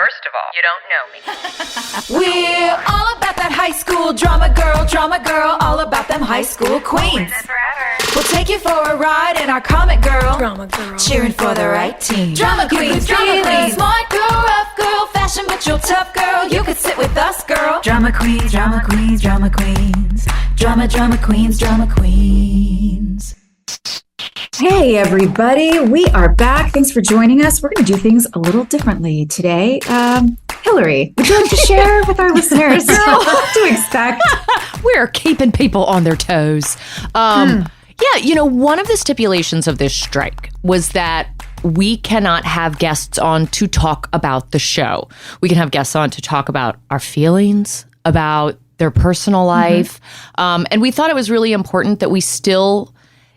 First of all, you don't know me. We're all about that high school drama girl, all about them high school queens. We'll take you for a ride in our comic girl, drama girl, cheering for the right team. Drama queens, smart girl, rough girl, fashion but you're tough girl. You could sit with us, girl. Drama queens, drama queens, drama queens, drama queens, drama queens. Hey everybody, we are back. Thanks for joining us. We're going to do things a little differently today. Hilarie, would you like to share with our listeners what to expect? We're keeping people on their toes. Yeah, one of the stipulations of this strike was that we cannot have guests on to talk about the show. We can have guests on to talk about our feelings, about their personal life. And we thought it was really important that we still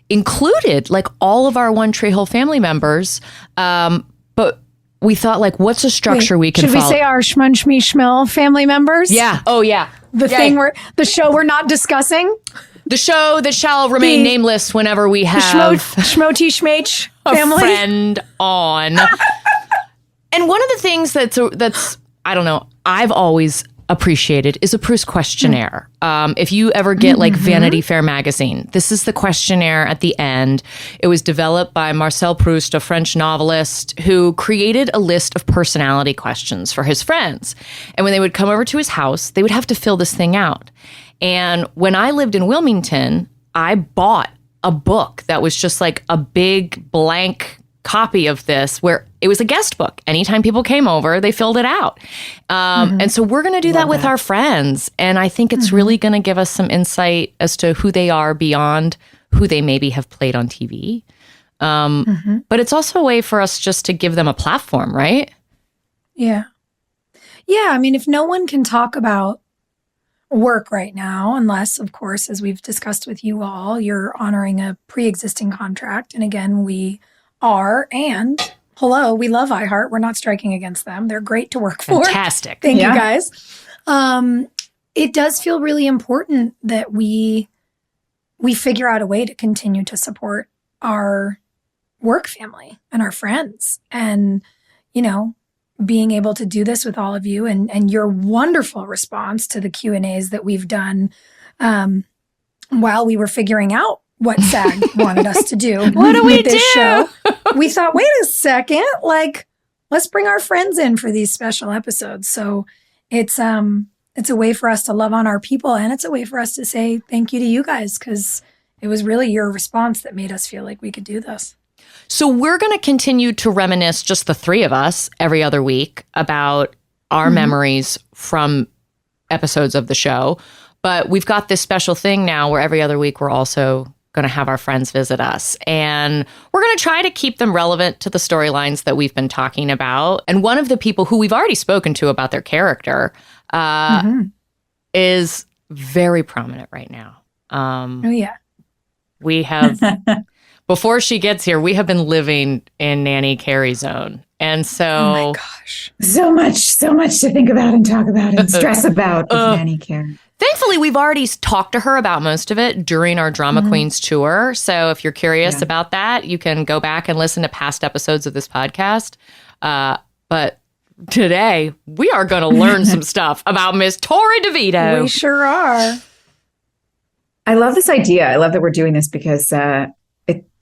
included like all of our One Tree Hill family members. But we thought like, what's a structure we can follow? Should we say our Shmunch Me Schmill family members? Yeah. Oh, yeah. The show we're not discussing? The show that shall remain nameless whenever we have Schmoti Schmach family. A friend on. And one of the things that's I don't know, I've always appreciated is a Proust questionnaire. If you ever get like Vanity Fair magazine, this is the questionnaire at the end. It was developed by Marcel Proust, a French novelist who created a list of personality questions for his friends. And when they would come over to his house, they would have to fill this thing out. And when I lived in Wilmington, I bought a book that was just like a big blank copy of this where it was a guest book. Anytime people came over, they filled it out. And so we're going to do that with our friends. And I think it's really going to give us some insight as to who they are beyond who they maybe have played on TV. But it's also a way for us just to give them a platform, right? Yeah. Yeah. I mean, if no one can talk about work right now, unless, of course, as we've discussed with you all, you're honoring a pre-existing contract. And again, we are, and hello, we love iHeart. We're not striking against them. They're great to work for. Fantastic. Thank you guys. It does feel really important that we figure out a way to continue to support our work family and our friends. And, being able to do this with all of you and your wonderful response to the Q&As that we've done while we were figuring out what SAG wanted us to do. What do we with this do? show. We thought, wait a second, let's bring our friends in for these special episodes. So it's a way for us to love on our people, and it's a way for us to say thank you to you guys, because it was really your response that made us feel like we could do this. So we're going to continue to reminisce, just the three of us, every other week about our memories from episodes of the show. But we've got this special thing now where every other week we're also going to have our friends visit us. And we're going to try to keep them relevant to the storylines that we've been talking about. And one of the people who we've already spoken to about their character is very prominent right now. We have... Before she gets here, we have been living in Nanny Carrie zone. And so... Oh my gosh. So much to think about and talk about and stress about with Nanny Carrie. Thankfully, we've already talked to her about most of it during our Drama Queens tour. So if you're curious about that, you can go back and listen to past episodes of this podcast. But today, we are going to learn some stuff about Miss Torrey DeVitto. We sure are. I love this idea. I love that we're doing this because...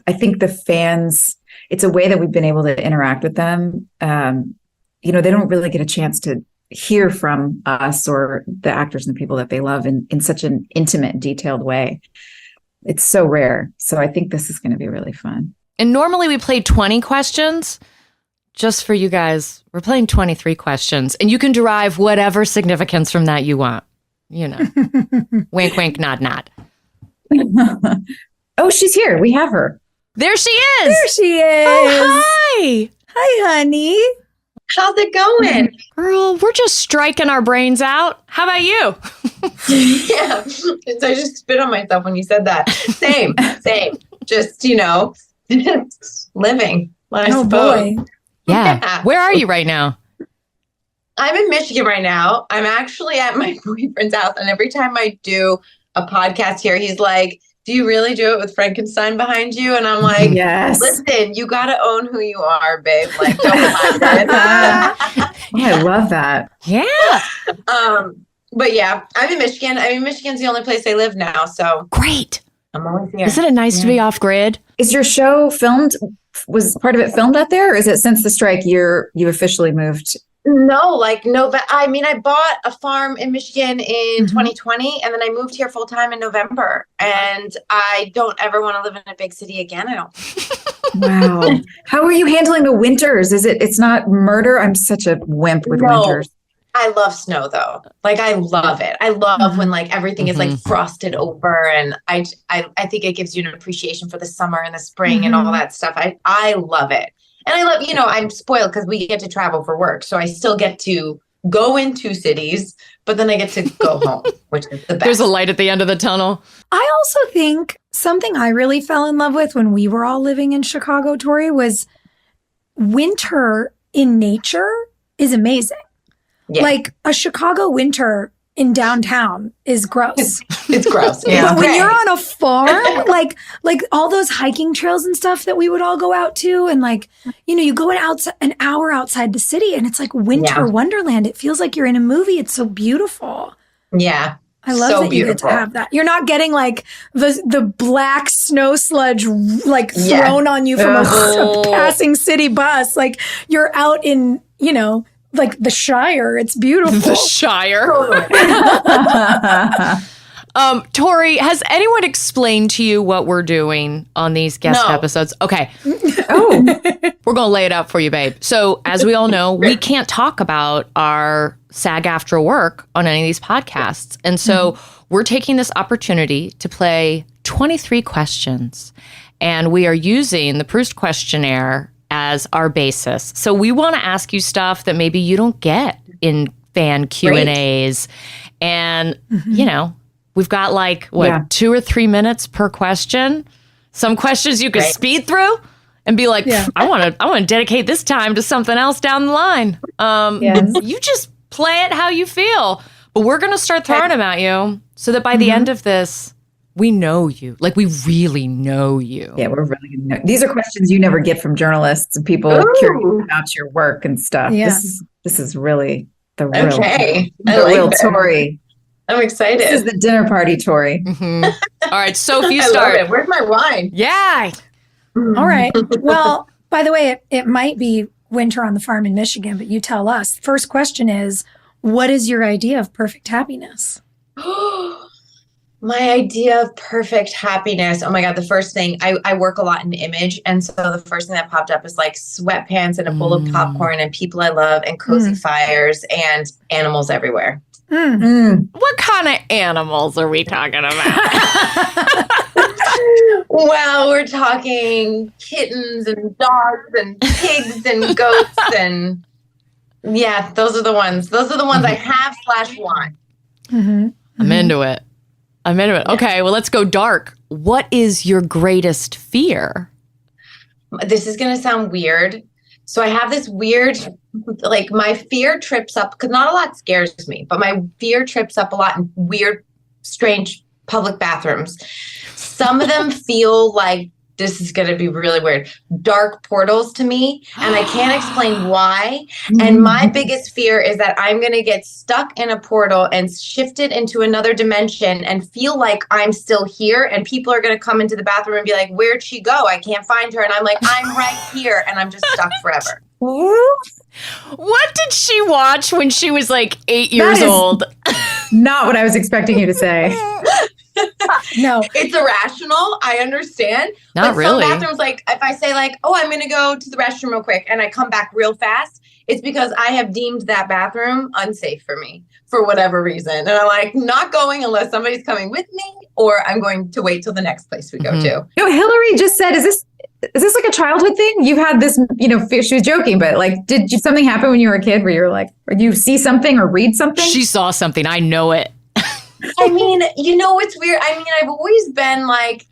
I think the fans, it's a way that we've been able to interact with them. They don't really get a chance to hear from us or the actors and the people that they love in such an intimate, detailed way. It's so rare. So I think this is going to be really fun. And normally we play 20 questions. Just for you guys, we're playing 23 questions. And you can derive whatever significance from that you want. Wink, wink, nod, nod. Oh, she's here. We have her. There she is. There she is. Oh, hi. Hi, honey. How's it going? Girl, we're just striking our brains out. How about you? Yeah. I just spit on myself when you said that. Same. Just, living. I suppose. Boy. Yeah. Where are you right now? I'm in Michigan right now. I'm actually at my boyfriend's house. And every time I do a podcast here, he's like, do you really do it with Frankenstein behind you? And I'm like, Yes. listen, you got to own who you are, babe. Like, don't mind it. Yeah, I love that. Yeah. But yeah, I'm in Michigan. I mean, Michigan's the only place I live now. So Great. I'm always here. Isn't it nice to be off grid? Is your show filmed? Was part of it filmed out there? Or is it since the strike you officially moved? No, like I mean, I bought a farm in Michigan in 2020, and then I moved here full time in November. And I don't ever want to live in a big city again. I don't. Wow. How are you handling the winters? It's not murder? I'm such a wimp with winters. I love snow though. Like I love it. I love when like everything is like frosted over, and I think it gives you an appreciation for the summer and the spring and all that stuff. I love it. And I love, I'm spoiled because we get to travel for work. So I still get to go into cities, but then I get to go home, which is the best. There's a light at the end of the tunnel. I also think something I really fell in love with when we were all living in Chicago, Torrey, was winter in nature is amazing. Yeah. Like a Chicago winter in downtown is gross. It's gross. But when you're on a farm, like all those hiking trails and stuff that we would all go out to, and like, you go an hour outside the city and it's like winter wonderland. It feels like you're in a movie. It's so beautiful. Yeah. I love that you get to have that. You're not getting like the black snow sludge like thrown on you from a passing city bus. Like you're out in, like the Shire. It's beautiful. The Shire. Torrey, has anyone explained to you what we're doing on these guest episodes? Okay. We're going to lay it out for you, babe. So as we all know, we can't talk about our SAG after work on any of these podcasts. And so we're taking this opportunity to play 23 questions. And we are using the Proust questionnaire as our basis. So we want to ask you stuff that maybe you don't get in fan Q&As. And, we've got like, 2 or 3 minutes per question. Some questions you could speed through and be like, I want to dedicate this time to something else down the line. You just play it how you feel. But we're going to start throwing them at you so that by the end of this, we know you. Like, we really know you. Yeah, we're really going to know. These are questions you never get from journalists and people curious about your work and stuff. Yeah. This is really the real, Torrey. I'm excited. This is the dinner party, Torrey. All right, Sophie, you start. Love it. Where's my wine? Yeah. All right. Well, by the way, it might be winter on the farm in Michigan, but you tell us. First question is, what is your idea of perfect happiness? My idea of perfect happiness. Oh my God. The first thing, I work a lot in image. And so the first thing that popped up is like sweatpants and a bowl of popcorn and people I love and cozy fires and animals everywhere. What kind of animals are we talking about? Well, we're talking kittens and dogs and pigs and goats and those are the ones. Those are the ones I have / want. I'm into it. Okay, well, let's go dark. What is your greatest fear? This is going to sound weird. So I have this weird, like my fear trips up, because not a lot scares me, but my fear trips up a lot in weird, strange public bathrooms. Some of them feel like, this is going to be really weird, dark portals to me, and I can't explain why. And my biggest fear is that I'm going to get stuck in a portal and shifted into another dimension and feel like I'm still here, and people are going to come into the bathroom and be like, where'd she go? I can't find her. And I'm like, I'm right here, and I'm just stuck forever. What did she watch when she was like 8 years old? Not what I was expecting you to say. No, it's irrational. I understand. Not but really. Some bathrooms, like if I say like, oh, I'm going to go to the restroom real quick and I come back real fast, it's because I have deemed that bathroom unsafe for me for whatever reason. And I'm like, not going unless somebody's coming with me, or I'm going to wait till the next place we go to. No, Hilarie just said, is this like a childhood thing? You've had this, she was joking, but like, something happen when you were a kid where you're like, or you see something or read something? She saw something. I know it. I mean, it's weird. I mean, I've always been like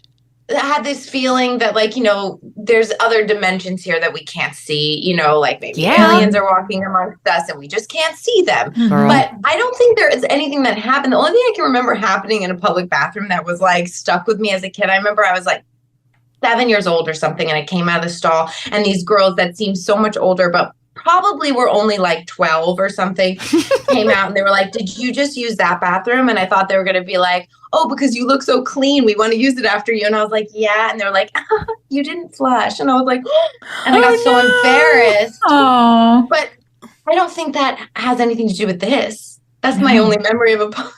had this feeling that, like, there's other dimensions here that we can't see, like maybe aliens are walking amongst us and we just can't see them. Girl. But I don't think there is anything that happened. The only thing I can remember happening in a public bathroom that was like stuck with me as a kid, I remember I was like 7 years old or something, and I came out of the stall, and these girls that seemed so much older, but probably were only like 12 or something, came out and they were like, "Did you just use that bathroom?" And I thought they were going to be like, "Oh, because you look so clean, we want to use it after you." And I was like, "Yeah." And they were like, "You didn't flush." And I was like, and I got so embarrassed. Oh, But I don't think that has anything to do with this. That's my only memory of a public.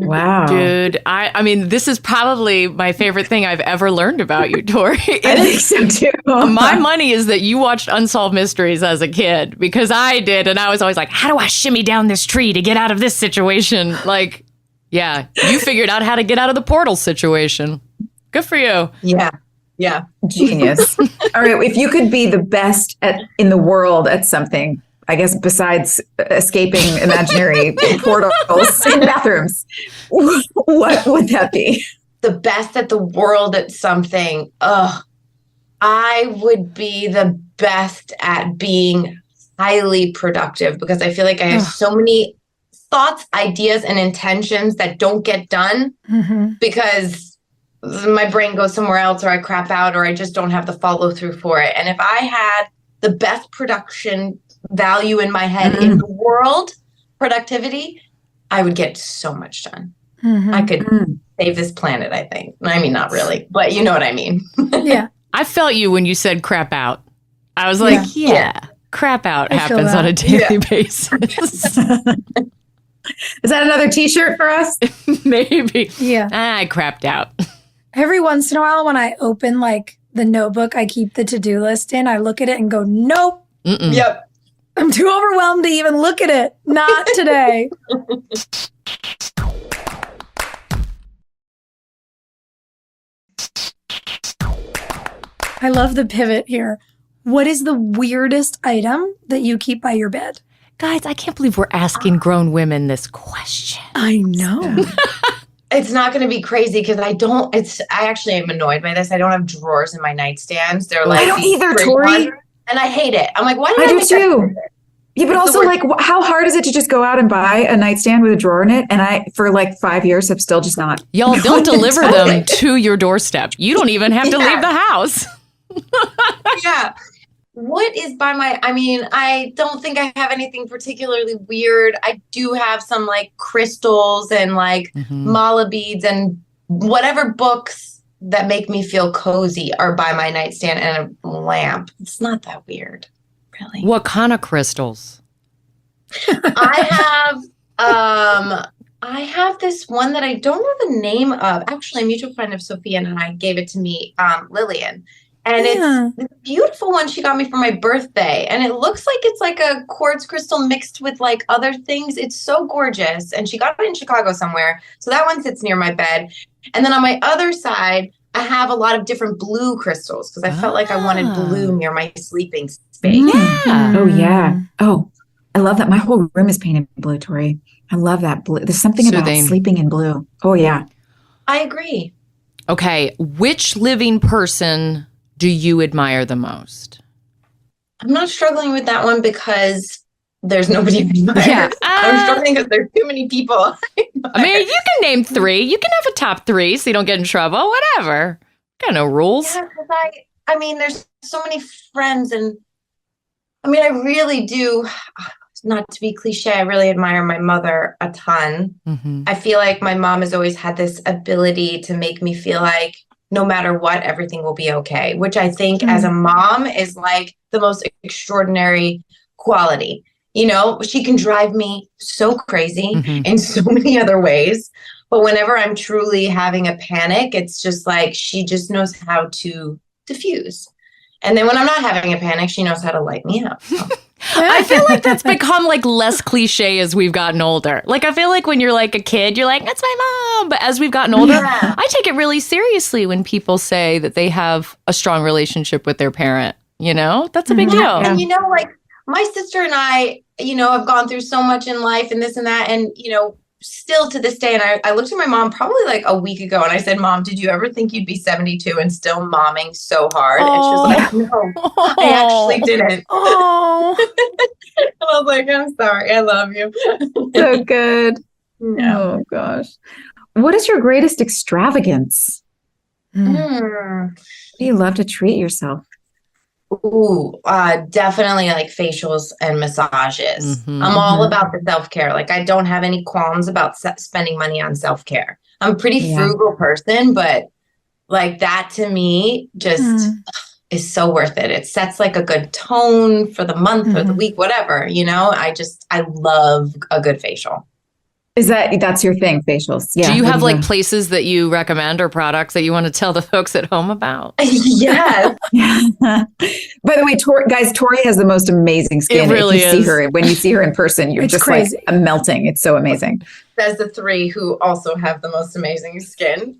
wow. Dude, I mean, this is probably my favorite thing I've ever learned about you, Torrey. I think so too. My money is that you watched Unsolved Mysteries as a kid, because I did. And I was always like, how do I shimmy down this tree to get out of this situation? Like, yeah, you figured out how to get out of the portal situation. Good for you. Yeah. Yeah. Genius. All right. If you could be the best in the world at something, I guess besides escaping imaginary portals in bathrooms, what would that be? The best at the world at something. I would be the best at being highly productive, because I feel like I have so many thoughts, ideas, and intentions that don't get done because my brain goes somewhere else, or I crap out, or I just don't have the follow through for it. And if I had the best production value in my head in the world, productivity, I would get so much done. I could save this planet, I think. I mean, not really, but you know what I mean. Yeah. I felt you when you said crap out. I was like, yeah. Crap out happens on a daily basis. Is that another t-shirt for us? Maybe. Yeah. I crapped out. Every once in a while when I open like the notebook I keep the to-do list in, I look at it and go, nope. Yep. I'm too overwhelmed to even look at it. Not today. I love the pivot here. What is the weirdest item that you keep by your bed? Guys, I can't believe we're asking grown women this question. I know. It's not going to be crazy because I actually am annoyed by this. I don't have drawers in my nightstands. They're like, I don't either, Torrey. And I hate it. I'm like, why did I I do make that too. choice? Yeah, but also, like, how hard is it to just go out and buy a nightstand with a drawer in it? And I, for like 5 years, have still just not. Y'all, they'll deliver them to your doorstep. You don't even have to leave the house. Yeah. What is by my, I mean, I don't think I have anything particularly weird. I do have some like crystals and like mala beads and whatever books that make me feel cozy are by my nightstand, and a lamp. It's not that weird, really. What kind of crystals? I have this one that I don't know the name of. Actually, a mutual friend of Sophia and I gave it to me, Lillian. And it's a beautiful one she got me for my birthday. And it looks like it's like a quartz crystal mixed with like other things. It's so gorgeous. And she got it in Chicago somewhere. So that one sits near my bed. And then on my other side, I have a lot of different blue crystals because I felt like I wanted blue near my sleeping space. Yeah. Oh, yeah. Oh, I love that. My whole room is painted blue, Torrey. I love that blue. There's something about sleeping in blue. Oh, yeah. I agree. Okay. Which living person do you admire the most? I'm not struggling with that one because there's nobody to admire. Yeah. I'm struggling because there's too many people. I mean, you can name three. You can have a top three so you don't get in trouble. Whatever. Got no rules. Yeah, because I mean, there's so many friends, and I mean, I really do. Not to be cliche, I really admire my mother a ton. I feel like my mom has always had this ability to make me feel like no matter what, everything will be okay, which I think as a mom is like the most extraordinary quality. You know, she can drive me so crazy in so many other ways. But whenever I'm truly having a panic, it's just like she just knows how to diffuse. And then when I'm not having a panic, she knows how to light me up. So. I feel like that's become like less cliche as we've gotten older. Like, I feel like when you're like a kid, you're like, that's my mom. But as we've gotten older, I take it really seriously when people say that they have a strong relationship with their parent. You know, that's a big deal. And, you know, like my sister and I, you know, have gone through so much in life and this and that. And, you know, still to this day, and I looked at my mom probably like a week ago, and I said, Mom, did you ever think you'd be 72 and still momming so hard? And she was like, no, I actually didn't. Oh, And I was like, I'm sorry. I love you. So good. Yeah. Oh gosh. What is your greatest extravagance? Mm. Do you love to treat yourself? Ooh, definitely like facials and massages. Mhm. I'm all about the self-care. Like I don't have any qualms about spending money on self-care. I'm a pretty Yeah. frugal person, but like that to me just is so worth it. It sets like a good tone for the month or the week, whatever, you know. I love a good facial. That's your thing, facials? Yeah. Do you What have like places that you recommend or products that you want to tell the folks at home about? Yes. By the way, guys, Torrey has the most amazing skin. It really if you is. see her, when you see her in person, you're It's just crazy. like melting. It's so amazing. There's the three who also have the most amazing skin.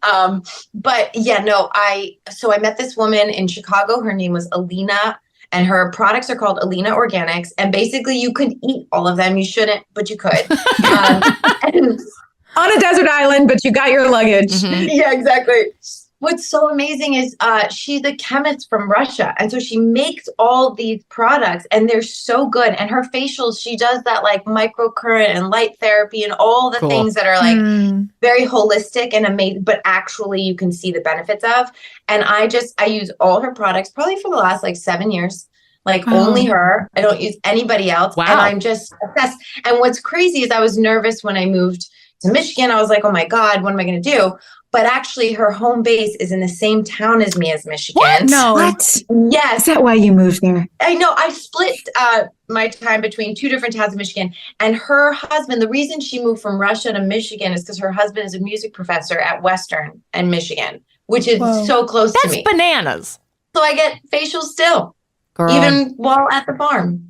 But yeah, no, I met this woman in Chicago. Her name was Alina, and her products are called Alina Organics. And basically you could eat all of them. You shouldn't, but you could. And On a desert island, but you got your luggage. yeah, exactly. What's so amazing is she's a chemist from Russia. And so she makes all these products and they're so good. And her facials, she does that like microcurrent and light therapy and all the Cool. things that are like very holistic and amazing, but actually you can see the benefits of. And I use all her products probably for the last like 7 years. Like only her. I don't use anybody else. Wow. And I'm just obsessed. And what's crazy is I was nervous when I moved to Michigan. I was like, oh my God, what am I going to do? But actually her home base is in the same town as me as Michigan. What? No. What? Yes. Is that why you moved there? I know. I split my time between 2 different towns in Michigan. And her husband, the reason she moved from Russia to Michigan is because her husband is a music professor at Western and Michigan, which is so close to That's me. bananas. So I get facials still, Girl, even while at the farm.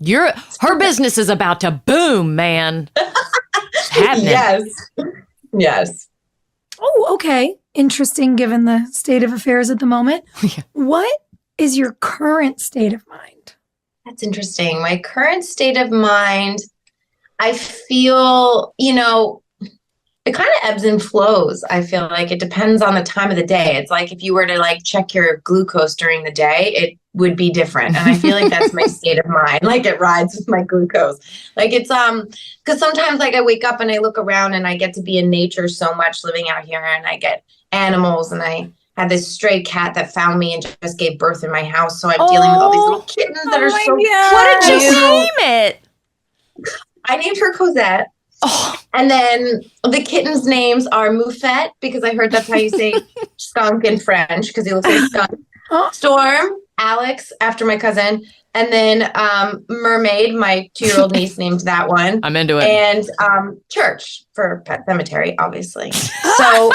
her business is about to boom, man. It's happening. Yes. Yes. Oh, okay. Interesting given the state of affairs at the moment. Yeah. What is your current state of mind? That's interesting. My current state of mind, I feel, it kind of ebbs and flows. I feel like it depends on the time of the day. It's like if you were to like check your glucose during the day, it would be different. And I feel like that's my state of mind. Like it rides with my glucose. Like it's, because sometimes like I wake up and I look around and I get to be in nature so much living out here and I get animals and I had this stray cat that found me and just gave birth in my house. So I'm dealing with all these little kittens that are so cute. What did you name it? I named her Cosette. Oh, And then the kittens' names are Moufette, because I heard that's how you say skunk in French, because he looks like a skunk. Storm, Alex, after my cousin. And then Mermaid, my 2-year-old niece named that one. I'm into it. And Church for Pet Cemetery, obviously. So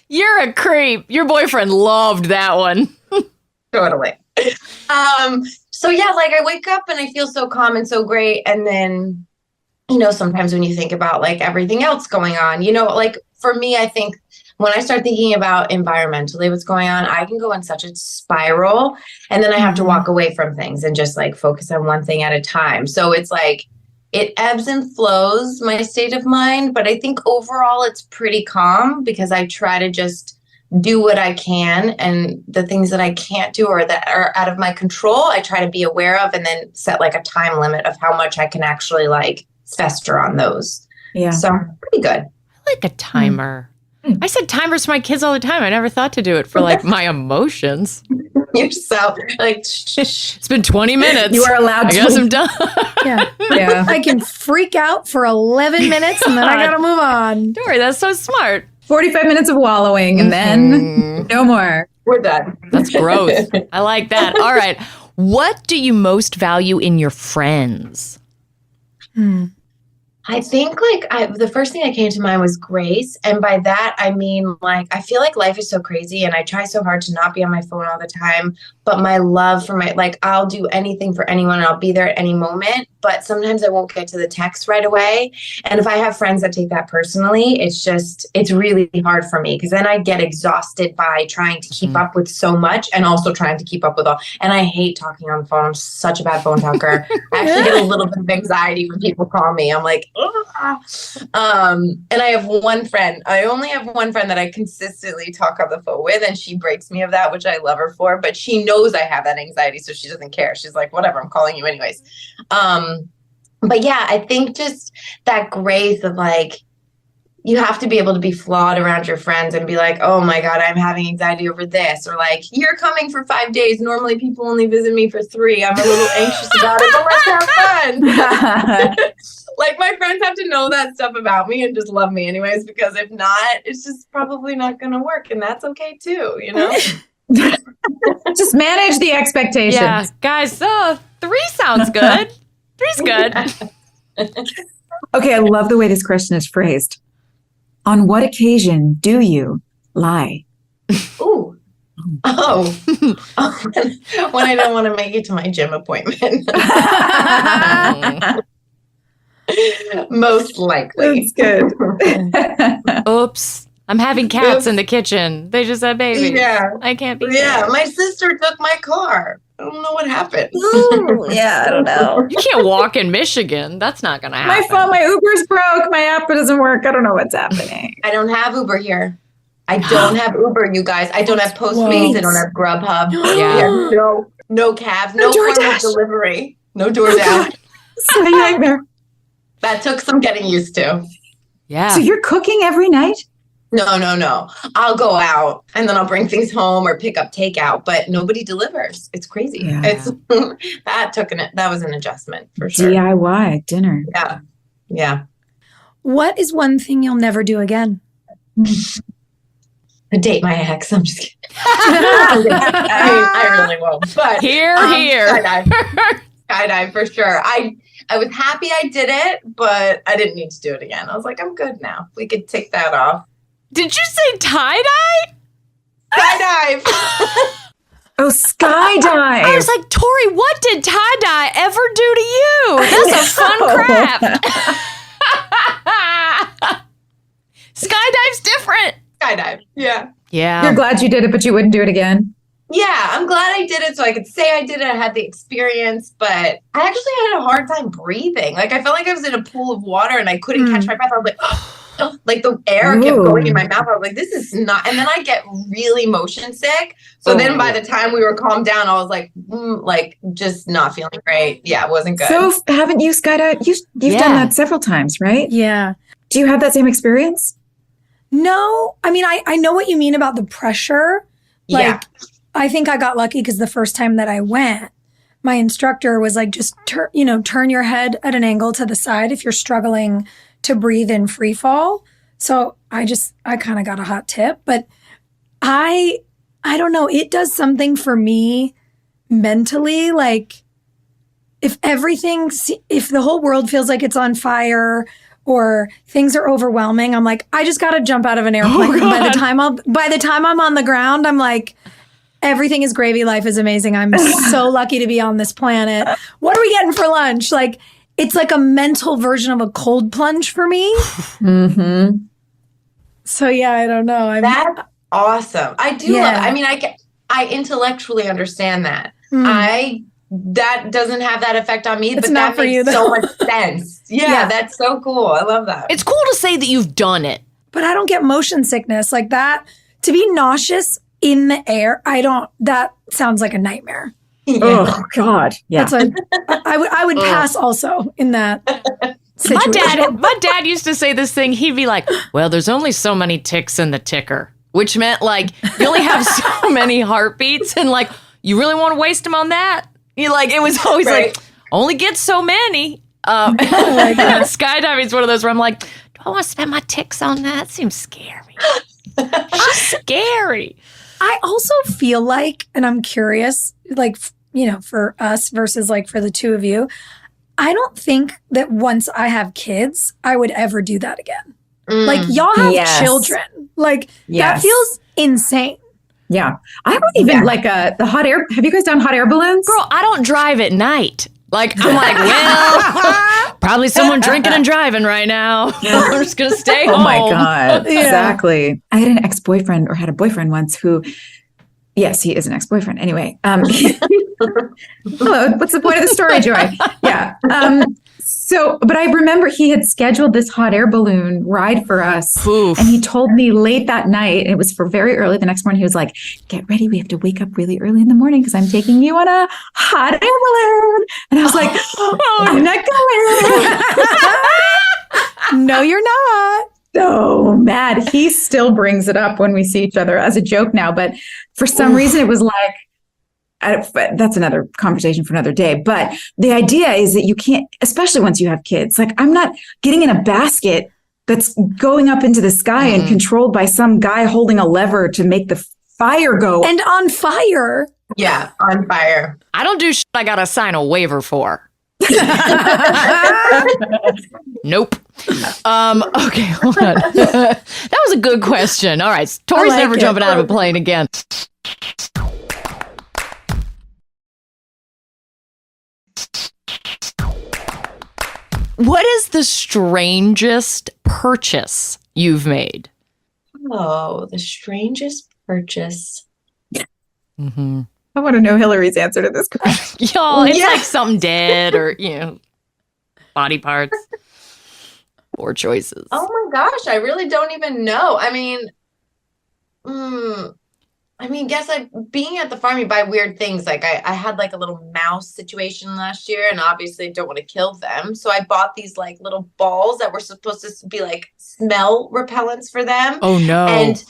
You're a creep. Your boyfriend loved that one. totally. So yeah, like I wake up and I feel so calm and so great. And then, sometimes when you think about like everything else going on, like for me, I think when I start thinking about environmentally what's going on, I can go in such a spiral and then I have to walk away from things and just like focus on one thing at a time. So it's like, it ebbs and flows, my state of mind, but I think overall it's pretty calm because I try to just do what I can, and the things that I can't do or that are out of my control, I try to be aware of and then set like a time limit of how much I can actually like fester on those. Yeah. So pretty good. I like a timer. I said timers to my kids all the time. I never thought to do it for like my emotions. You're so like, It's been 20 minutes. You are allowed I to. guess I'm done. Yeah. Yeah. I can freak out for 11 minutes and then I gotta move on. Don't worry, that's so smart. 45 minutes of wallowing and then no more. we're done. That's growth. I like that. All right. What do you most value in your friends? I think like the first thing that came to mind was grace. And by that, I mean, like, I feel like life is so crazy and I try so hard to not be on my phone all the time, but my love for I'll do anything for anyone and I'll be there at any moment, but sometimes I won't get to the text right away. And if I have friends that take that personally, it's really hard for me because then I get exhausted by trying to keep up with so much and also trying to keep up with all. And I hate talking on the phone. I'm such a bad phone talker. I actually get a little bit of anxiety when people call me. I'm like, And I have one friend. I only have one friend that I consistently talk on the phone with, and she breaks me of that, which I love her for. But she knows I have that anxiety, so she doesn't care. She's like, whatever, I'm calling you anyways. But yeah, I think just that grace of like, you have to be able to be flawed around your friends and be like, oh my God, I'm having anxiety over this. Or like, you're coming for 5 days. Normally people only visit me for 3. I'm a little anxious about it, but let's have fun. Like my friends have to know that stuff about me and just love me anyways, because if not, it's just probably not going to work. And that's okay too, you know? Just manage the expectations. Yeah, guys, 3 sounds good. 3's good. Okay, I love the way this question is phrased. On what occasion do you lie? Ooh. Oh. When I don't want to make it to my gym appointment. Most likely. That's good. Oops. I'm having cats in the kitchen. They just had babies. Yeah. I can't be Yeah, there. my sister took my car. I don't know what happened. Ooh, yeah, I don't know. You can't walk in Michigan. That's not going to happen. My Uber's broke. My app doesn't work. I don't know what's happening. I don't have Uber here. I don't have Uber, you guys. I don't have Postmates. I don't have Grubhub. Yeah. No cabs. No form of delivery. No DoorDash. It's a nightmare. That took some getting used to. Yeah. So you're cooking every night? No. I'll go out and then I'll bring things home or pick up takeout, but nobody delivers. It's crazy. Yeah. It's that was an adjustment for sure. DIY dinner. Yeah. What is one thing you'll never do again? Date my ex. I'm just kidding. I really won't. But Here. Skydive for sure. I was happy I did it, but I didn't need to do it again. I was like, I'm good now. We could take that off. Did you say tie-dye? Skydive. Oh, skydive. I was like, Tori, what did tie-dye ever do to you? That's a fun craft. Skydive's different. Skydive. Yeah. Yeah. You're glad you did it, but you wouldn't do it again? Yeah, I'm glad I did it so I could say I did it. I had the experience, but I actually had a hard time breathing. Like I felt like I was in a pool of water and I couldn't catch my breath. I was like, like the air kept going in my mouth. I was like, this is not. And then I get really motion sick. So then by the time we were calmed down, I was like just not feeling great. Yeah, it wasn't good. So haven't you skydived? You've done that several times, right? Yeah. Do you have that same experience? No. I mean, I know what you mean about the pressure. Like, yeah. I think I got lucky because the first time that I went, my instructor was like, just turn your head at an angle to the side if you're struggling to breathe in free fall. So I kind of got a hot tip, but I don't know. It does something for me mentally. Like if the whole world feels like it's on fire or things are overwhelming, I'm like, I just got to jump out of an airplane. And by the time I'm on the ground, I'm like, everything is gravy. Life is amazing. I'm so lucky to be on this planet. What are we getting for lunch? Like, it's like a mental version of a cold plunge for me. Mm-hmm. So yeah, I don't know. That's awesome. I do love it. I mean, I intellectually understand that. That doesn't have that effect on me, It's but not that for you, makes though. so much sense. Yeah, that's so cool. I love that. It's cool to say that you've done it. But I don't get motion sickness like that. To be nauseous in the air, that sounds like a nightmare. Yeah. Oh God. Yeah. I would pass also in that situation. My dad used to say this thing. He'd be like, well, there's only so many ticks in the ticker, which meant like you only have so many heartbeats and like you really want to waste them on that? It was always like, only get so many. Skydiving is one of those where I'm like, do I want to spend my ticks on that? It seems scary. She's scary. I also feel like, and I'm curious, like, for us versus like for the two of you, I don't think that once I have kids, I would ever do that again. Like y'all have children. Like that feels insane. Yeah. I don't even like the hot air. Have you guys done hot air balloons? Girl, I don't drive at night. Like, I'm like, well, probably someone drinking and driving right now. I'm just going to stay home. Oh my God. Exactly. I had an ex-boyfriend or had a boyfriend once who Yes, he is an ex-boyfriend. Anyway, hello. What's the point of the story, Joy? Yeah. But I remember he had scheduled this hot air balloon ride for us. Oof. And he told me late that night, and it was for very early the next morning, he was like, get ready. We have to wake up really early in the morning because I'm taking you on a hot air balloon. And I was like, I'm not going. No, you're not. So mad. He still brings it up when we see each other as a joke now. But for some reason, it was like, that's another conversation for another day. But the idea is that you can't, especially once you have kids, like I'm not getting in a basket that's going up into the sky and controlled by some guy holding a lever to make the fire go. And on fire. Yeah, on fire. I don't do shit I gotta sign a waiver for. Nope. Okay, hold on. That was a good question. All right, Tori's never jumping out of a plane again. What is the strangest purchase you've made? Oh, the strangest purchase. I want to know Hilarie's answer to this question. Y'all, it's like something dead or, body parts. Poor choices. Oh my gosh, I really don't even know. I mean, guess being at the farm, you buy weird things. Like I had like a little mouse situation last year, and obviously don't want to kill them. So I bought these like little balls that were supposed to be like smell repellents for them. Oh no. And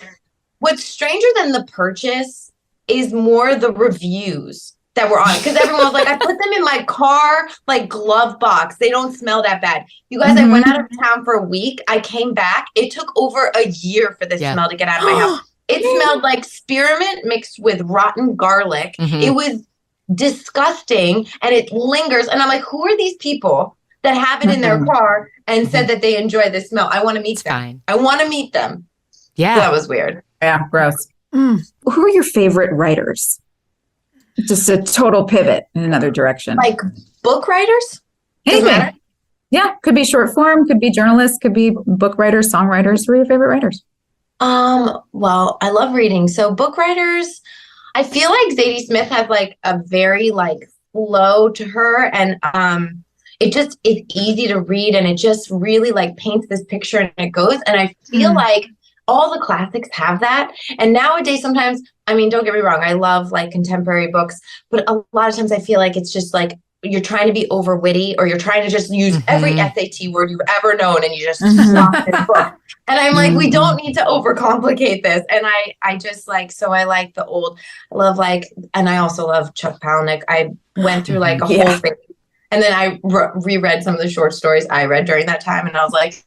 what's stranger than the purchase is more the reviews that were on it. Because everyone was like, I put them in my car, like glove box. They don't smell that bad. You guys, I went out of town for a week. I came back. It took over a year for the smell to get out of my house. It smelled like spearmint mixed with rotten garlic. It was disgusting, and it lingers. And I'm like, who are these people that have it in their car and said that they enjoy the smell? I want to meet them. Fine. I want to meet them. Yeah. So that was weird. Yeah, gross. Who are your favorite writers? Just a total pivot in another direction. Like book writers? Doesn't matter. Anything. Yeah, could be short form, could be journalists, could be book writers, songwriters. Who are your favorite writers? Well, I love reading. So book writers, I feel like Zadie Smith has like a very like flow to her, and it's easy to read, and it just really like paints this picture and it goes. And I feel like all the classics have that. And nowadays, sometimes, I mean, don't get me wrong, I love like contemporary books, but a lot of times I feel like it's just like you're trying to be over witty, or you're trying to just use every SAT word you've ever known, and you just stop in a book. And I'm like, we don't need to overcomplicate this. And I just like, so I like the old, I love like, and I also love Chuck Palahniuk. I went through like a whole thing, and then I reread some of the short stories I read during that time, and I was like,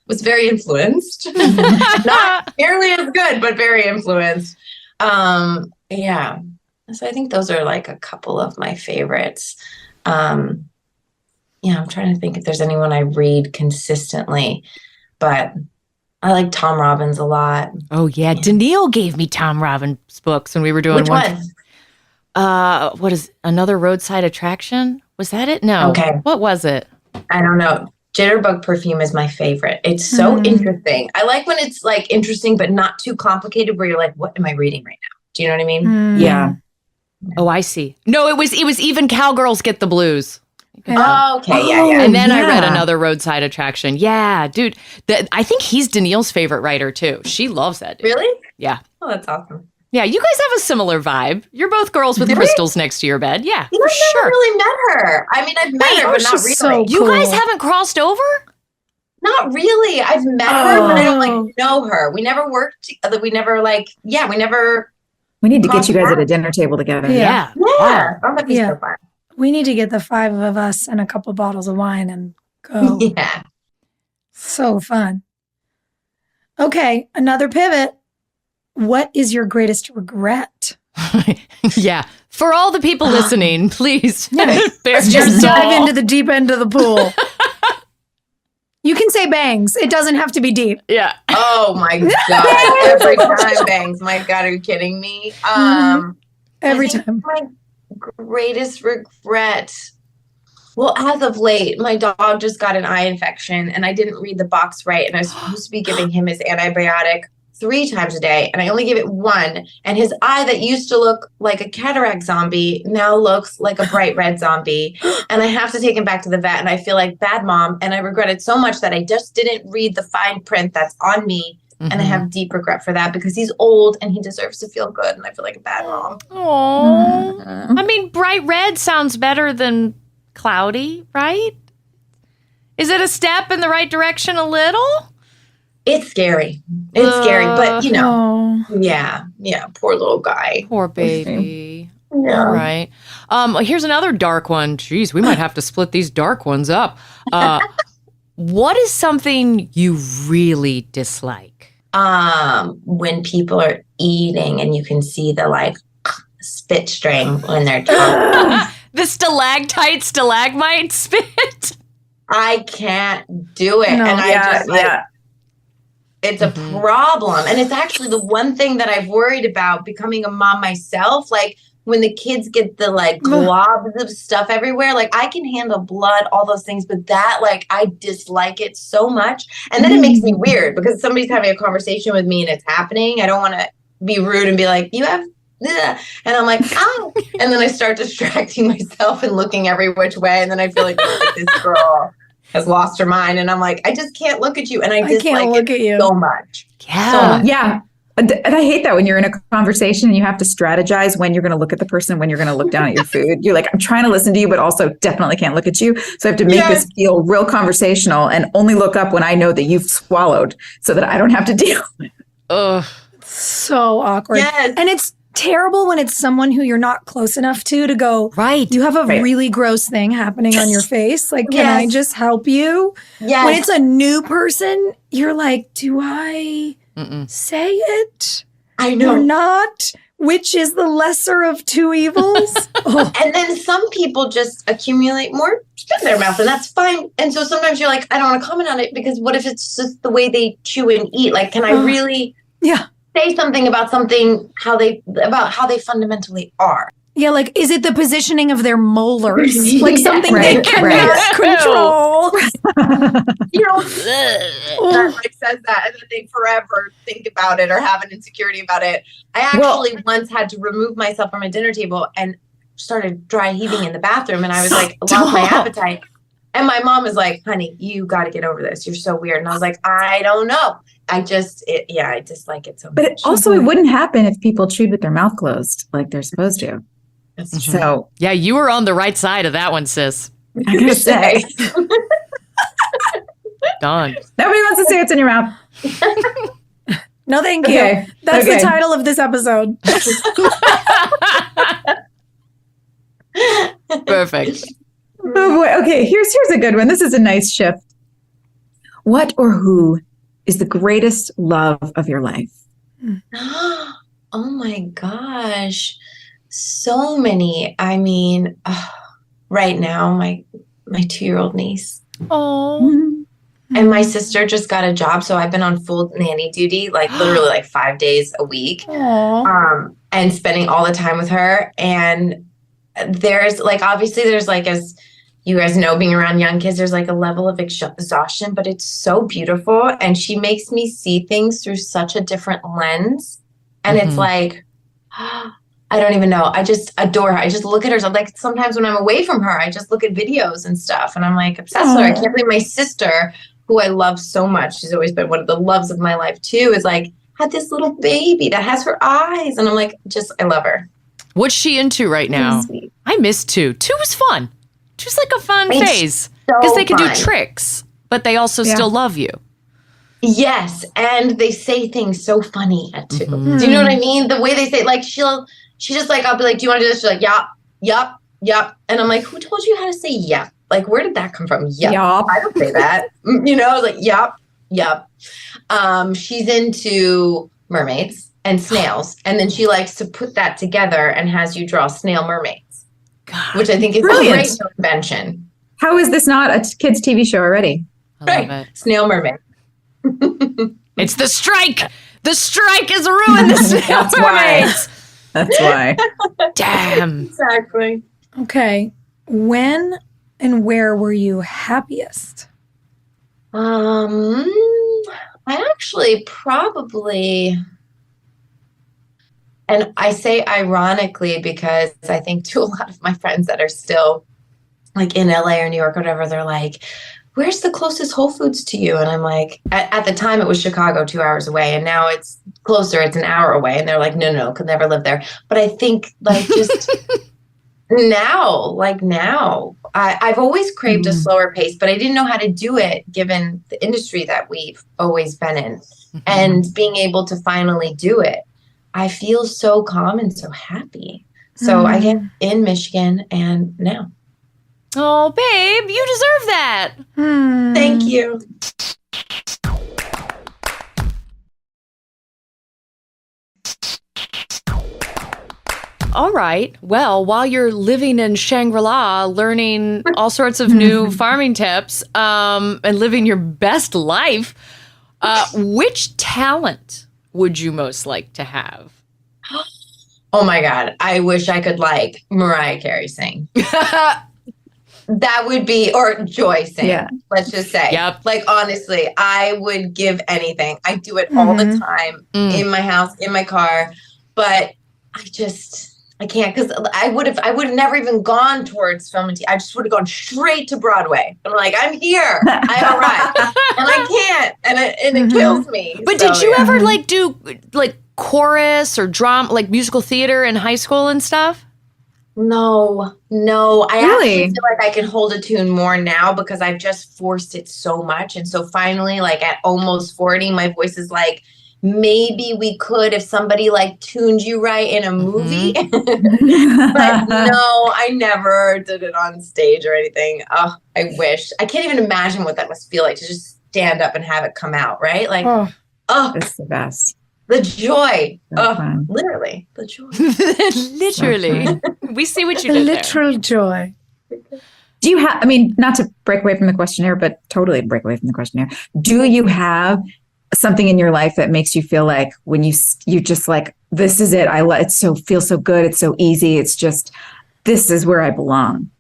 was very influenced. Not nearly as good, but very influenced. Yeah. So I think those are like a couple of my favorites. I'm trying to think if there's anyone I read consistently, but I like Tom Robbins a lot. Oh yeah. Daniil gave me Tom Robbins books when we were doing Which one? What is Another Roadside Attraction? Was that it? No. Okay. What was it? I don't know. Jitterbug Perfume is my favorite. It's so interesting. I like when it's like interesting, but not too complicated, where you're like, what am I reading right now? Do you know what I mean? Yeah. Oh, I see. No, it was Even Cowgirls Get the Blues. Oh, okay. Yeah. And then I read Another Roadside Attraction. Yeah, dude. I think he's Daniil's favorite writer too. She loves that dude. Really? Yeah. Oh, that's awesome. Yeah, you guys have a similar vibe. You're both girls with crystals next to your bed. Yeah, You guys never really met her. I mean, I've met her, but not really. so You cool. guys haven't crossed over? Not really. I've met her, but I don't like know her. We never worked together. We never we never. We need to get you guys at a dinner table together. Yeah. Yeah. Oh, that'd be so fun. We need to get the 5 of us and a couple bottles of wine and go. Yeah. So fun. Okay, another pivot. What is your greatest regret? Yeah. For all the people listening, please bare your Just soul. dive into the deep end of the pool. You can say bangs. It doesn't have to be deep. Yeah. Oh my God. Every time bangs. My God, are you kidding me? Every I think time. My greatest regret. Well, as of late, my dog just got an eye infection, and I didn't read the box right, and I was supposed to be giving him his antibiotic 3 times a day, and I only give it 1. And his eye that used to look like a cataract zombie now looks like a bright red zombie. And I have to take him back to the vet, and I feel like bad mom. And I regret it so much that I just didn't read the fine print that's on me. And I have deep regret for that because he's old and he deserves to feel good. And I feel like a bad mom. Oh, I mean, bright red sounds better than cloudy, right? Is it a step in the right direction a little? It's scary. It's scary, but yeah, poor little guy. Poor baby. Yeah. All right. Here's another dark one. Jeez, we might have to split these dark ones up. What is something you really dislike? When people are eating and you can see the like spit string when they're talking. The stalagmite spit. I can't do it. No, and it's a problem. And it's actually the one thing that I've worried about becoming a mom myself. Like when the kids get the like globs of stuff everywhere, like I can handle blood, all those things, but that like I dislike it so much. And then it makes me weird because somebody's having a conversation with me and it's happening. I don't want to be rude and be like, you have, and I'm like, oh, and then I start distracting myself and looking every which way. And then I feel like this girl has lost her mind. And I'm like, I just can't look at you. And I can't look at you so much. Yeah. So much. Yeah. And I hate that when you're in a conversation and you have to strategize when you're going to look at the person, when you're going to look down at your food. You're like, I'm trying to listen to you, but also definitely can't look at you. So I have to make this feel real conversational and only look up when I know that you've swallowed so that I don't have to deal with it. Ugh. So awkward. Yes. And it's terrible when it's someone who you're not close enough to go, Right. you have a really gross thing happening on your face. Like, can I just help you? Yes. When it's a new person, you're like, do I say it? I know. Or not? Which is the lesser of two evils? And then some people just accumulate more spit in their mouth, and that's fine. And so sometimes you're like, I don't want to comment on it because what if it's just the way they chew and eat? Like, can I really say something about how they fundamentally are? Yeah, like, is it the positioning of their molars? Like something they cannot control. That like says that, and then they forever think about it or have an insecurity about it. I actually once had to remove myself from a dinner table and started dry heaving in the bathroom, and I was like, lost my appetite. And my mom was like, honey, you got to get over this. You're so weird. And I was like, I don't know. I dislike it so much. But it wouldn't happen if people chewed with their mouth closed like they're supposed to. That's true. So yeah, you were on the right side of that one, sis. I'm going to say. Done. Nobody wants to say what's in your mouth. No, thank you. Okay. That's the title of this episode. Perfect. Oh boy. Okay, here's a good one. This is a nice shift. What or who is the greatest love of your life? Oh my gosh. So many. I mean, right now, my 2-year-old niece. Oh. And my sister just got a job, so I've been on full nanny duty, like literally like 5 days a week. And spending all the time with her. And there's like, obviously there's like, as you guys know, being around young kids, there's like a level of exhaustion, but it's so beautiful. And she makes me see things through such a different lens. And it's like, I don't even know. I just adore her. I just look at her. So like sometimes when I'm away from her, I just look at videos and stuff and I'm like obsessed with her. I can't believe my sister, who I love so much, she's always been one of the loves of my life too, is like, had this little baby that has her eyes. And I'm like, I love her. What's she into right now? Sweet. I miss 2. 2 was fun. 2's like a fun phase. Because they can do tricks, but they also still love you. Yes. And they say things so funny at 2. Do you know what I mean? The way they say, like, she just like, I'll be like, do you want to do this? She's like, yup. And I'm like, who told you how to say yup? Like, where did that come from? Yup. I don't say that. I was like, yup. She's into mermaids and snails. And then she likes to put that together and has you draw snail mermaids, which I think is a great invention. How is this not a kids' TV show already? I love it. Snail mermaid. It's the strike. The strike has ruined the snail mermaids. That's why. Damn. Exactly. Okay. When and where were you happiest? I actually probably, and I say ironically because I think to a lot of my friends that are still like in LA or New York or whatever, they're like, where's the closest Whole Foods to you? And I'm like, at the time it was Chicago, 2 hours away. And now it's closer, it's an hour away. And they're like, no, could never live there. But I think like just now, I've always craved a slower pace, but I didn't know how to do it given the industry that we've always been in. And being able to finally do it, I feel so calm and so happy. So I get in Michigan and now. Oh, babe, you deserve that. Thank you. All right. Well, while you're living in Shangri-La, learning all sorts of new farming tips and living your best life, which talent would you most like to have? Oh my God. I wish I could like Mariah Carey sing. That would be, or Joy sing, let's just say. Yep. Like, honestly, I would give anything. I do it all the time in my house, in my car, but I can't, because I would have never even gone towards film and TV. I just would have gone straight to Broadway. I'm like, I'm here. I arrived. And I can't. And it kills me. But so, did you ever like do like chorus or drama, like musical theater in high school and stuff? No. I Really? actually feel like I can hold a tune more now because I've just forced it so much. And so finally, like at almost 40, my voice is like, maybe we could if somebody like tuned you right in a movie. But no, I never did it on stage or anything. Oh, I wish. I can't even imagine what that must feel like to just stand up and have it come out, right? Like, It's the best. the joy. Fun. Literally, the joy. Literally. We see what you The did literal joy. Do you have, I mean, not to break away from the questionnaire, but totally break away from the questionnaire. Do you have something in your life that makes you feel like when you just like, this is it. Feels so good. It's so easy. It's just, this is where I belong.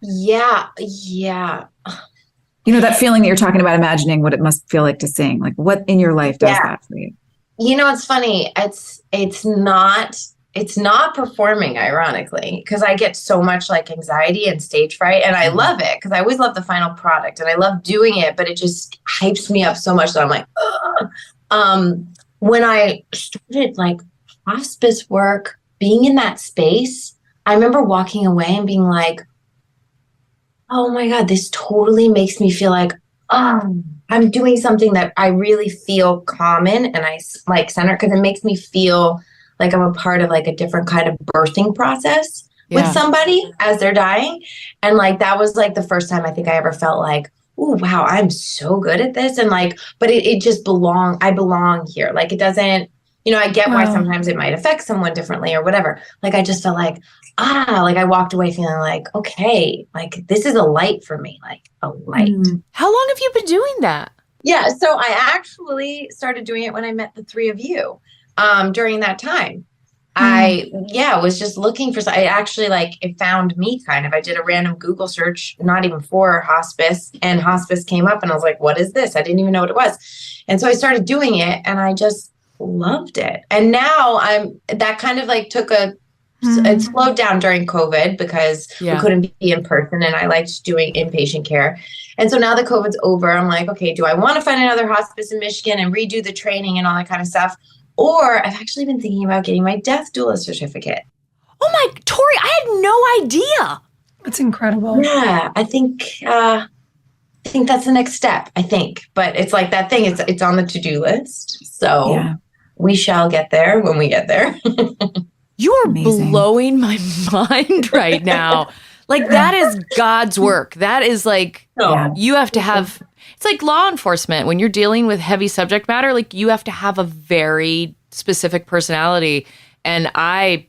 Yeah. You know, that feeling that you're talking about, imagining what it must feel like to sing. Like what in your life does that for you? You know, it's funny. It's not performing, ironically, because I get so much like anxiety and stage fright, and I love it because I always love the final product and I love doing it, but it just hypes me up so much that I'm like, ugh. When I started like hospice work, being in that space, I remember walking away and being like, oh my God, this totally makes me feel like, I'm doing something that I really feel calm in and I like center, because it makes me feel like I'm a part of like a different kind of birthing process with somebody as they're dying. And like, that was like the first time I think I ever felt like, oh, wow, I'm so good at this. And like, but it just I belong here. Like it doesn't, you know, I get why sometimes it might affect someone differently or whatever. Like, I just felt like, like I walked away feeling like, okay, like this is a light for me, like a light. How long have you been doing that? Yeah. So I actually started doing it when I met the three of you. During that time, I was just looking for, I actually like, it found me kind of, I did a random Google search, not even for hospice, and hospice came up and I was like, what is this? I didn't even know what it was. And so I started doing it and I just loved it. And now that kind of like it slowed down during COVID because we couldn't be in person and I liked doing inpatient care. And so now that COVID's over, I'm like, okay, do I want to find another hospice in Michigan and redo the training and all that kind of stuff? Or I've actually been thinking about getting my death doula certificate. Oh my, Torrey, I had no idea. That's incredible. Yeah, I think that's the next step, I think. But it's like that thing, it's on the to-do list. So we shall get there when we get there. You are blowing my mind right now. Like that is God's work. That is like, you have to have, it's like law enforcement. When you're dealing with heavy subject matter, like you have to have a very specific personality. And I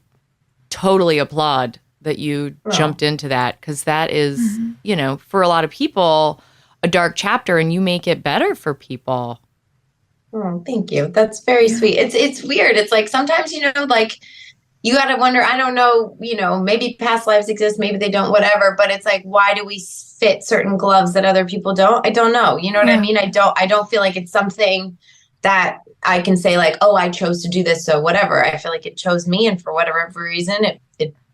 totally applaud that you jumped into that, because that is, you know, for a lot of people, a dark chapter, and you make it better for people. Oh, thank you. That's very sweet. It's weird. It's like sometimes, you know, like you got to wonder, I don't know, you know, maybe past lives exist, maybe they don't, whatever. But it's like, why do we fit certain gloves that other people don't? I don't know. You know what I mean? I don't feel like it's something that I can say like, oh, I chose to do this. So whatever, I feel like it chose me. And for whatever reason,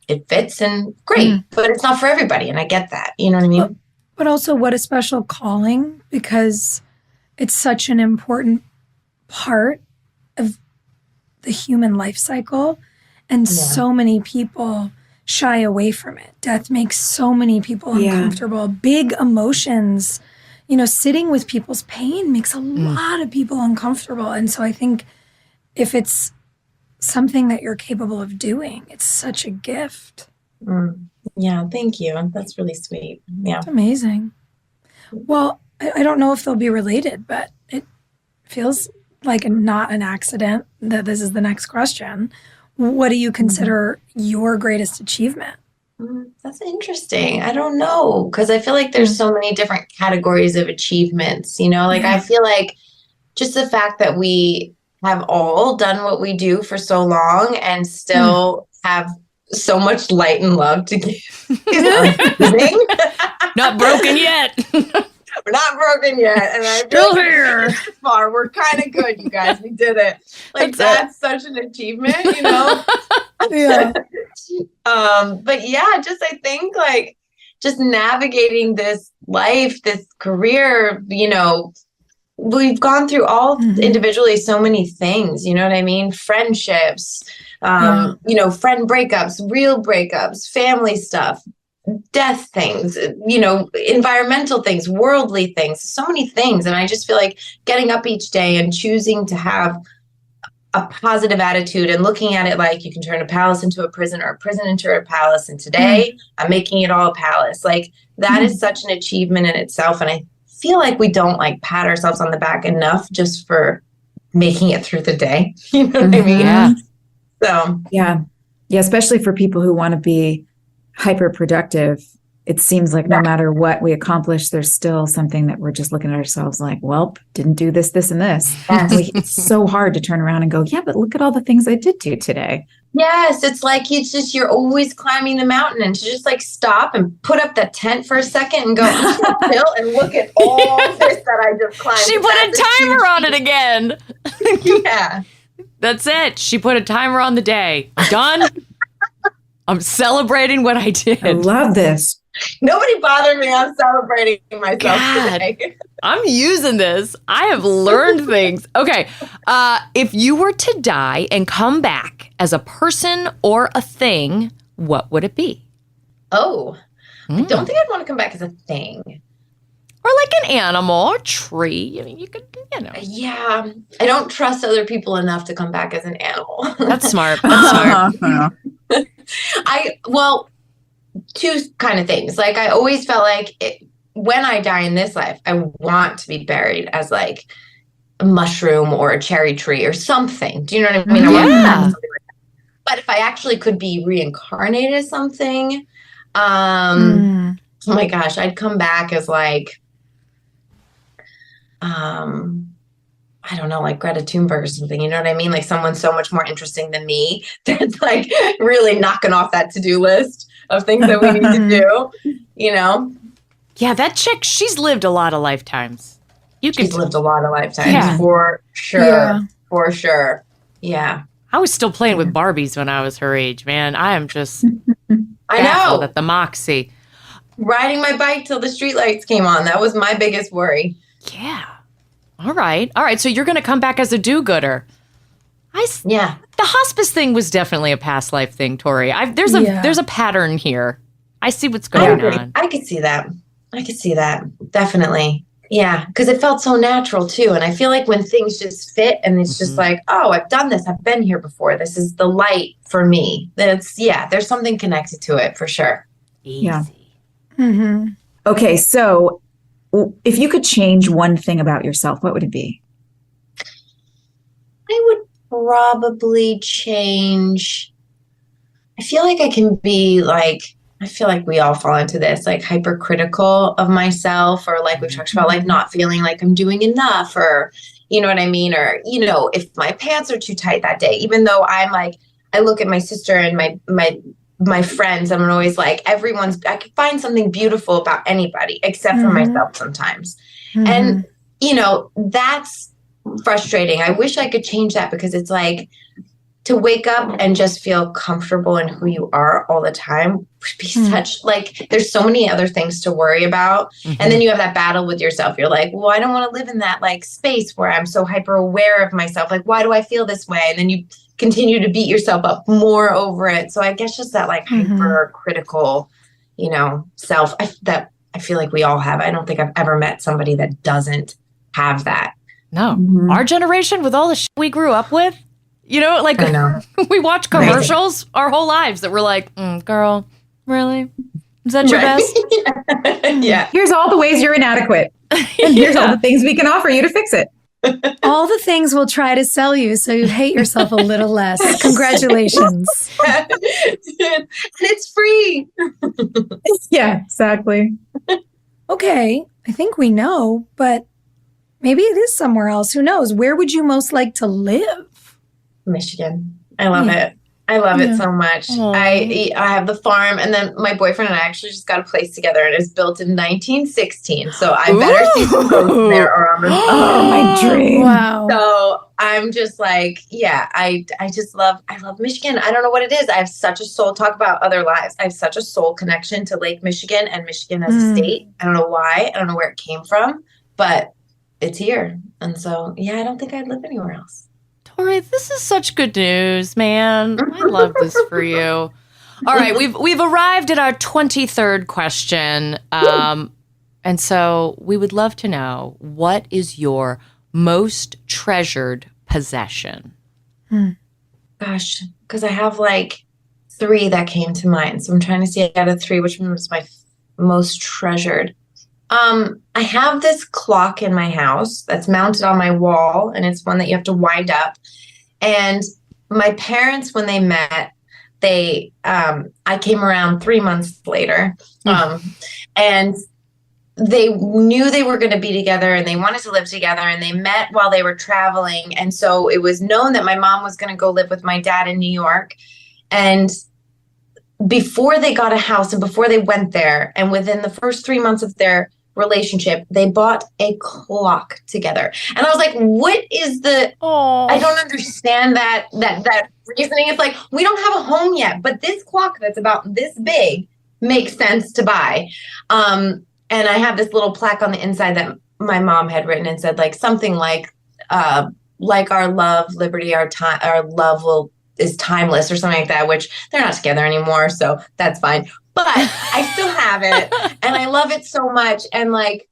it fits and great, but it's not for everybody. And I get that, you know what I mean? But also what a special calling, because it's such an important part of the human life cycle. And so many people shy away from it. Death makes so many people uncomfortable. Big emotions, you know, sitting with people's pain makes a lot of people uncomfortable. And so I think if it's something that you're capable of doing, it's such a gift. Yeah, thank you. That's really sweet. Yeah. It's amazing. Well, I don't know if they'll be related, but it feels like not an accident that this is the next question. What do you consider your greatest achievement? That's interesting. I don't know, because I feel like there's so many different categories of achievements, you know, like I feel like just the fact that we have all done what we do for so long and still have so much light and love to give is amazing. Not broken yet. We're not broken yet. And I'm Still here. This far. We're kind of good, you guys. We did it. Like that's such an achievement, you know? Yeah. But yeah, just I think like just navigating this life, this career, you know, we've gone through all individually so many things, you know what I mean? Friendships, you know, friend breakups, real breakups, family stuff, death things, you know, environmental things, worldly things, so many things. And I just feel like getting up each day and choosing to have a positive attitude and looking at it like you can turn a palace into a prison or a prison into a palace. And today I'm making it all a palace. Like that is such an achievement in itself. And I feel like we don't like pat ourselves on the back enough just for making it through the day. You know what I mean? Yeah. So Yeah, especially for people who want to be hyper productive. It seems like no matter what we accomplish, there's still something that we're just looking at ourselves like, well, didn't do this, this, and this. It's so hard to turn around and go, yeah, but look at all the things I did do today. yes, it's like you're always climbing the mountain, and to just like stop and put up the tent for a second and go chill and look at all this that I just climbed. She put a timer on it again. Yeah. That's it. She put a timer on the day. I'm done. I'm celebrating what I did. I love this. Nobody bothered me. I'm celebrating myself today. I'm using this. I have learned things. Okay. If you were to die and come back as a person or a thing, what would it be? Oh, I don't think I'd want to come back as a thing. Or like an animal or tree. I mean, you could, you know. Yeah. I don't trust other people enough to come back as an animal. That's smart. That's smart. Well, two kind of things. Like I always felt like when I die in this life, I want to be buried as like a mushroom or a cherry tree or something. Do you know what I mean? I want to have something like that. But if I actually could be reincarnated as something, oh my gosh, I'd come back as like, I don't know, like Greta Thunberg or something, you know what I mean? Like someone so much more interesting than me that's like really knocking off that to-do list of things that we need to do, you know? Yeah, that chick, she's lived a lot of lifetimes. She's lived a lot of lifetimes, for sure. Yeah. For sure. Yeah. I was still playing with Barbies when I was her age, man. I am just I baffled know. at the moxie. Riding my bike till the streetlights came on. That was my biggest worry. Yeah. All right. So you're going to come back as a do-gooder. Yeah. The hospice thing was definitely a past life thing, Tori. There's a pattern here. I see what's going on. I could see that. Definitely. Yeah. Because it felt so natural too. And I feel like when things just fit and it's just like, oh, I've done this. I've been here before. This is the light for me. There's something connected to it for sure. Easy. Yeah. Mm-hmm. Okay, so if you could change one thing about yourself, what would it be? I would probably change. I feel like I feel like we all fall into this, like hypercritical of myself, or like we've talked about, like not feeling like I'm doing enough, or, you know what I mean? Or, you know, if my pants are too tight that day, even though I'm like, I look at my sister and my friends, I'm always like, I can find something beautiful about anybody except for myself sometimes. And, you know, that's frustrating. I wish I could change that, because it's like, to wake up and just feel comfortable in who you are all the time would be such, like, there's so many other things to worry about. And then you have that battle with yourself. You're like, well, I don't want to live in that like space where I'm so hyper aware of myself. Like, why do I feel this way? And then you continue to beat yourself up more over it. So I guess just that like hyper critical, you know, self that I feel like we all have. I don't think I've ever met somebody that doesn't have that. No, our generation with all the shit we grew up with, you know, like we watch commercials our whole lives that we're like, girl, really? Is that your best? Yeah. Here's all the ways you're inadequate. And here's all the things we can offer you to fix it. All the things we'll try to sell you so you hate yourself a little less. Congratulations. And it's free. Yeah, exactly. Okay, I think we know, but maybe it is somewhere else. Who knows? Where would you most like to live? Michigan. I love it. I love it so much. I have the farm, and then my boyfriend and I actually just got a place together, and it's built in 1916. So I better see some ghosts there, or I'm my dream. Wow. So I'm just like, yeah, I love Michigan. I don't know what it is. I have such a soul, talk about other lives. I have such a soul connection to Lake Michigan and Michigan as a state. I don't know why. I don't know where it came from, but it's here. And so, yeah, I don't think I'd live anywhere else. Tori, this is such good news, man. I love this for you. All right, we've arrived at our 23rd question. And so we would love to know, what is your most treasured possession? Gosh, because I have like 3 that came to mind. So I'm trying to see out of 3, which one was my most treasured. I have this clock in my house that's mounted on my wall, and it's one that you have to wind up. And my parents, when they met, I came around 3 months later, and they knew they were going to be together, and they wanted to live together, and they met while they were traveling. And so it was known that my mom was going to go live with my dad in New York. And before they got a house and before they went there, and within the first 3 months of their relationship, they bought a clock together. And I was like, what is I don't understand that reasoning. It's like, we don't have a home yet, but this clock that's about this big makes sense to buy. And I have this little plaque on the inside that my mom had written and said like something like our love, liberty, our love is timeless, or something like that, which they're not together anymore. So that's fine. But I still have it, and I love it so much. And like,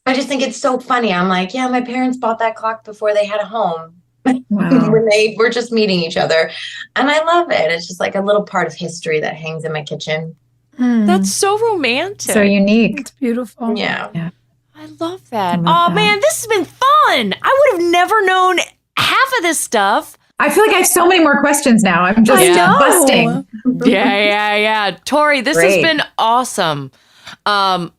I just think it's so funny. I'm like, yeah, my parents bought that clock before they had a home. Wow. When they were just meeting each other. And I love it. It's just like a little part of history that hangs in my kitchen. That's so romantic. So unique. It's beautiful. Yeah. I love that. Man, this has been fun. I would have never known half of this stuff. I feel like I have so many more questions now. I'm just busting. Yeah. Tori, this has been awesome. Are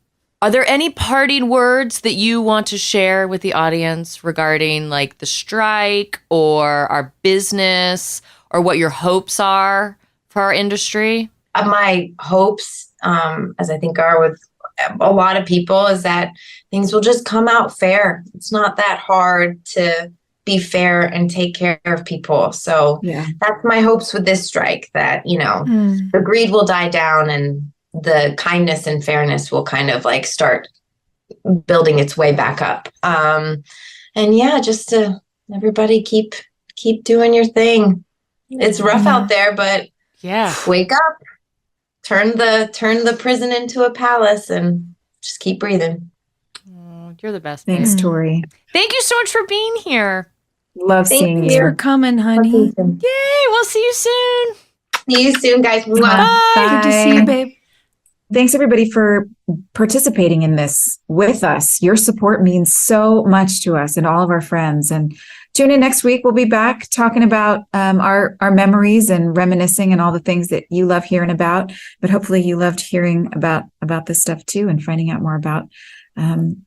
there any parting words that you want to share with the audience regarding like the strike or our business, or what your hopes are for our industry? My hopes, as I think are with a lot of people, is that things will just come out fair. It's not that hard to be fair and take care of people. So that's my hopes with this strike, that, you know, the greed will die down and the kindness and fairness will kind of like start building its way back up. And yeah, just to everybody keep doing your thing. It's rough out there, but wake up, turn the prison into a palace, and just keep breathing. You're the best. Thanks, Tori. Thank you so much for being here. Love seeing Thanks you. for coming, honey. Yay, we'll see you soon. See you soon, guys. Bye. Good to see you, babe. Thanks, everybody, for participating in this with us. Your support means so much to us and all of our friends. And tune in next week. We'll be back talking about our memories and reminiscing and all the things that you love hearing about. But hopefully you loved hearing about this stuff too, and finding out more about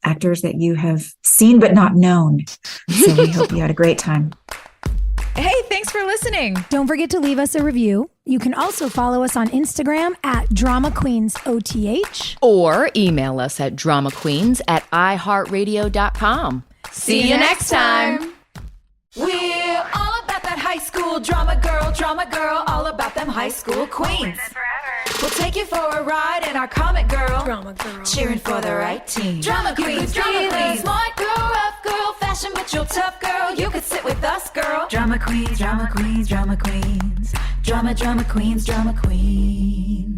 actors that you have seen but not known. So we hope you had a great time. Hey, thanks for listening. Don't forget to leave us a review. You can also follow us on Instagram at DramaQueensOTH. Or email us at dramaqueens@iHeartRadio.com. See you next time. We're all about that high school drama girl, all about them high school queens. We'll take you for a ride in our comic girl, cheering for the right team. Drama queens, smart girl, rough girl, fashion but you're tough girl. You could sit with us, girl. Drama queens, drama queens, drama queens, drama queens, drama queens.